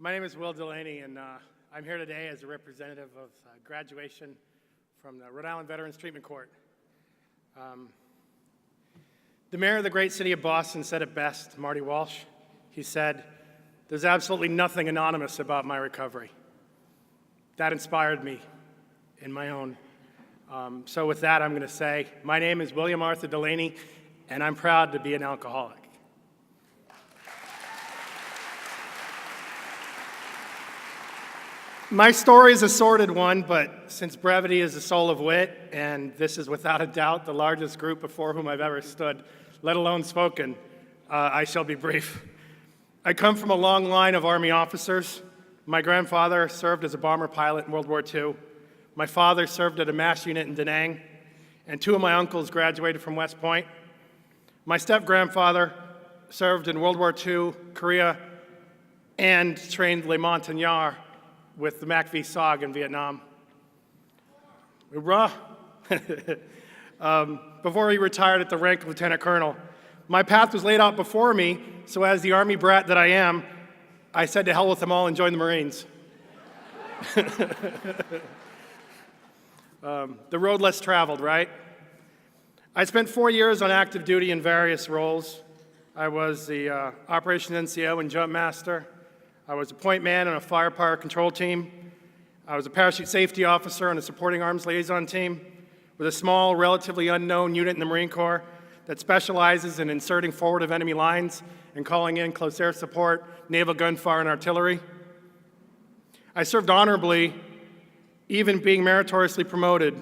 My name is Will Delaney, and I'm here today as a representative of graduation from the Rhode Island Veterans Treatment Court. The mayor of the great city of Boston said it best, Marty Walsh. He said, "There's absolutely nothing anonymous about my recovery." That inspired me in my own. So with that, I'm going to say, my name is William Arthur Delaney, and I'm proud to be an alcoholic. My story is a sordid one, but since brevity is the soul of wit, and this is without a doubt the largest group before whom I've ever stood, let alone spoken, I shall be brief. I come from a long line of Army officers. My grandfather served as a bomber pilot in World War II. My father served at a MASH unit in Da Nang, and two of my uncles graduated from West Point. My step-grandfather served in World War II, Korea, and trained Les Montagnards with the MACV-SOG in Vietnam. Before he retired at the rank of lieutenant colonel. My path was laid out before me, so as the Army brat that I am, I said to hell with them all and joined the Marines. The road less traveled, right? I spent 4 years on active duty in various roles. I was the Operations NCO and Jump Master. I was a point man on a firepower control team. I was a parachute safety officer on a supporting arms liaison team with a small, relatively unknown unit in the Marine Corps that specializes in inserting forward of enemy lines and calling in close air support, naval gunfire, and artillery. I served honorably, even being meritoriously promoted,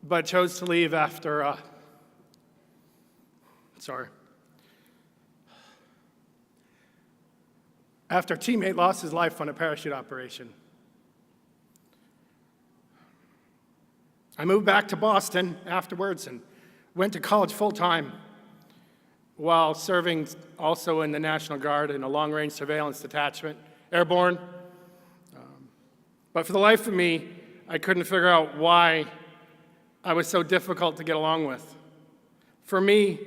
but chose to leave after, after a teammate lost his life on a parachute operation. I moved back to Boston afterwards and went to college full-time while serving also in the National Guard in a long-range surveillance detachment, airborne. But for the life of me, I couldn't figure out why I was so difficult to get along with. For me,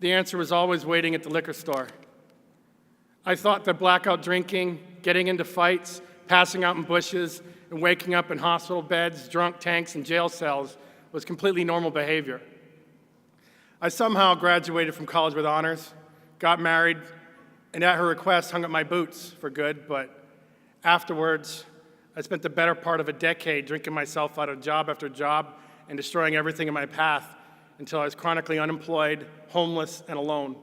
the answer was always waiting at the liquor store. I thought that blackout drinking, getting into fights, passing out in bushes, and waking up in hospital beds, drunk tanks, and jail cells was completely normal behavior. I somehow graduated from college with honors, got married, and at her request hung up my boots for good, but afterwards, I spent the better part of a decade drinking myself out of job after job and destroying everything in my path until I was chronically unemployed, homeless, and alone.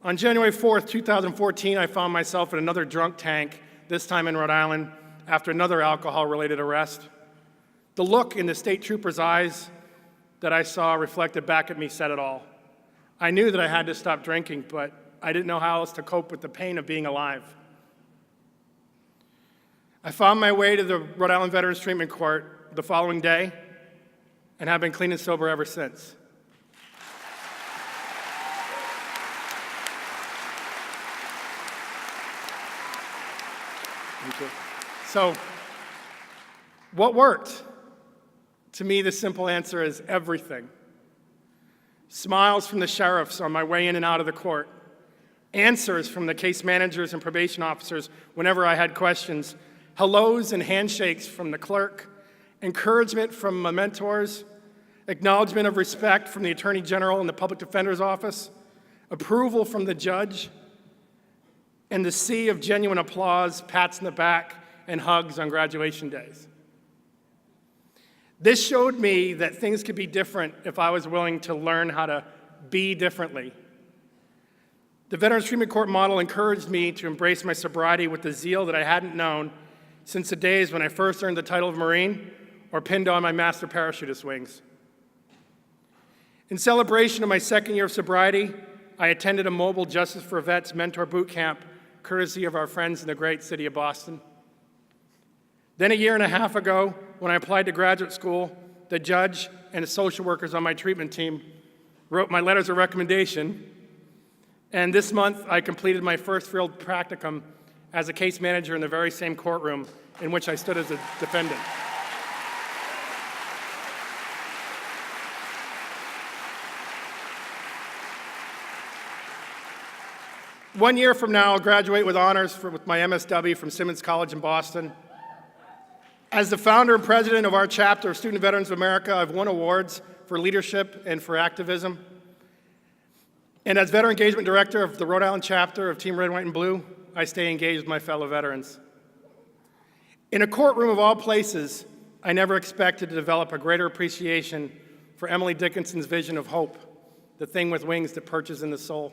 On January 4th, 2014, I found myself in another drunk tank, this time in Rhode Island, after another alcohol-related arrest. The look in the state trooper's eyes that I saw reflected back at me said it all. I knew that I had to stop drinking, but I didn't know how else to cope with the pain of being alive. I found my way to the Rhode Island Veterans Treatment Court the following day and have been clean and sober ever since. Thank you. So, what worked? To me, the simple answer is everything. Smiles from the sheriffs on my way in and out of the court. Answers from the case managers and probation officers whenever I had questions. Hellos and handshakes from the clerk. Encouragement from my mentors. Acknowledgement of respect from the Attorney General and the Public Defender's Office. Approval from the judge. And the sea of genuine applause, pats in the back, and hugs on graduation days. This showed me that things could be different if I was willing to learn how to be differently. The Veterans Treatment Court model encouraged me to embrace my sobriety with the zeal that I hadn't known since the days when I first earned the title of Marine or pinned on my master parachutist wings. In celebration of my second year of sobriety, I attended a mobile Justice for Vets mentor boot camp courtesy of our friends in the great city of Boston. Then a year and a half ago, when I applied to graduate school, the judge and the social workers on my treatment team wrote my letters of recommendation, and this month I completed my first field practicum as a case manager in the very same courtroom in which I stood as a defendant. 1 year from now, I'll graduate with honors with my MSW from Simmons College in Boston. As the founder and president of our chapter of Student Veterans of America, I've won awards for leadership and for activism. And as Veteran Engagement Director of the Rhode Island chapter of Team Red, White, and Blue, I stay engaged with my fellow veterans. In a courtroom of all places, I never expected to develop a greater appreciation for Emily Dickinson's vision of hope, the thing with wings that perches in the soul.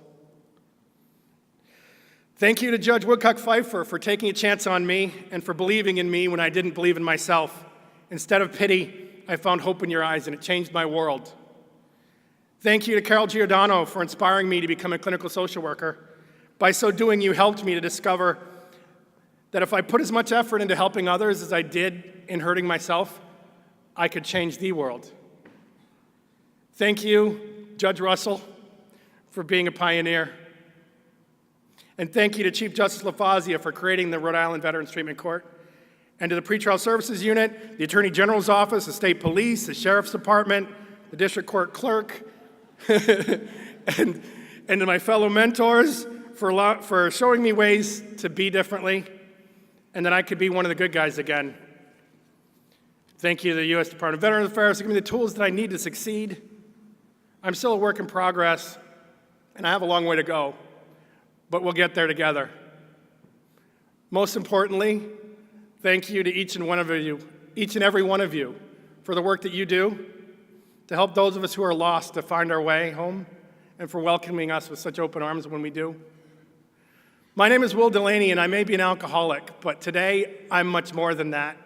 Thank you to Judge Woodcock-Pfeiffer for taking a chance on me and for believing in me when I didn't believe in myself. Instead of pity, I found hope in your eyes, and it changed my world. Thank you to Carol Giordano for inspiring me to become a clinical social worker. By so doing, you helped me to discover that if I put as much effort into helping others as I did in hurting myself, I could change the world. Thank you, Judge Russell, for being a pioneer. And thank you to Chief Justice LaFazia for creating the Rhode Island Veterans Treatment Court, and to the Pretrial Services Unit, the Attorney General's Office, the State Police, the Sheriff's Department, the District Court Clerk, and to my fellow mentors for showing me ways to be differently and that I could be one of the good guys again. Thank you to the U.S. Department of Veterans Affairs for giving me the tools that I need to succeed. I'm still a work in progress, and I have a long way to go, but we'll get there together. Most importantly, thank you to each and every one of you, for the work that you do to help those of us who are lost to find our way home, and for welcoming us with such open arms when we do. My name is Will Delaney, and I may be an alcoholic, but today I'm much more than that.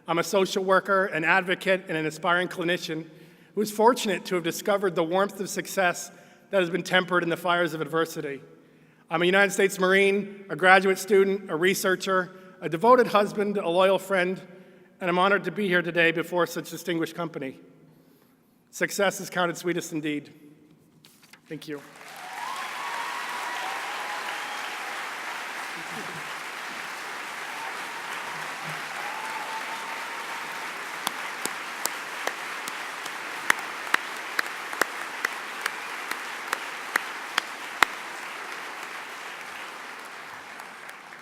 I'm a social worker, an advocate, and an aspiring clinician who is fortunate to have discovered the warmth of success that has been tempered in the fires of adversity. I'm a United States Marine, a graduate student, a researcher, a devoted husband, a loyal friend, and I'm honored to be here today before such distinguished company. Success is counted sweetest indeed. Thank you.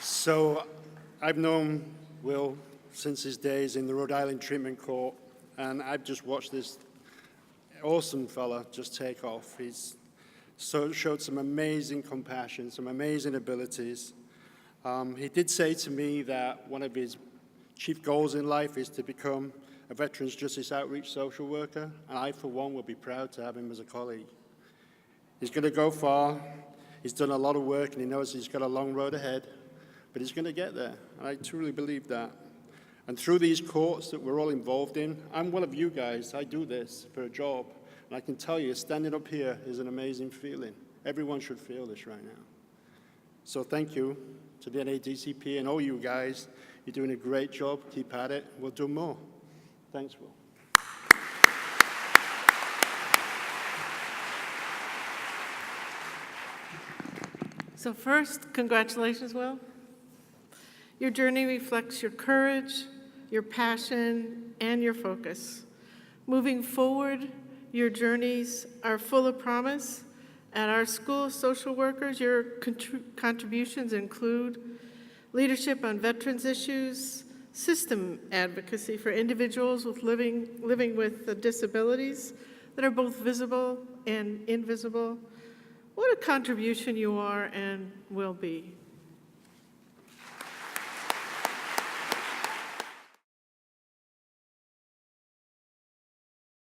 So I've known Will since his days in the Rhode Island Treatment Court, and I've just watched this awesome fella just take off. He's showed some amazing compassion, some amazing abilities. He did say to me that one of his chief goals in life is to become a Veterans Justice Outreach social worker, and I, for one, will be proud to have him as a colleague. He's going to go far. He's done a lot of work, and he knows he's got a long road ahead, but he's going to get there, and I truly believe that. And through these courts that we're all involved in, I'm one of you guys. I do this for a job, and I can tell you, standing up here is an amazing feeling. Everyone should feel this right now. So thank you to the NADCP and all you guys. You're doing a great job. Keep at it. We'll do more. Thanks, Will. So first, congratulations, Will. Your journey reflects your courage, your passion, and your focus. Moving forward, your journeys are full of promise. At our school of social workers, your contributions include leadership on veterans issues, system advocacy for individuals with living with disabilities that are both visible and invisible. What a contribution you are and will be.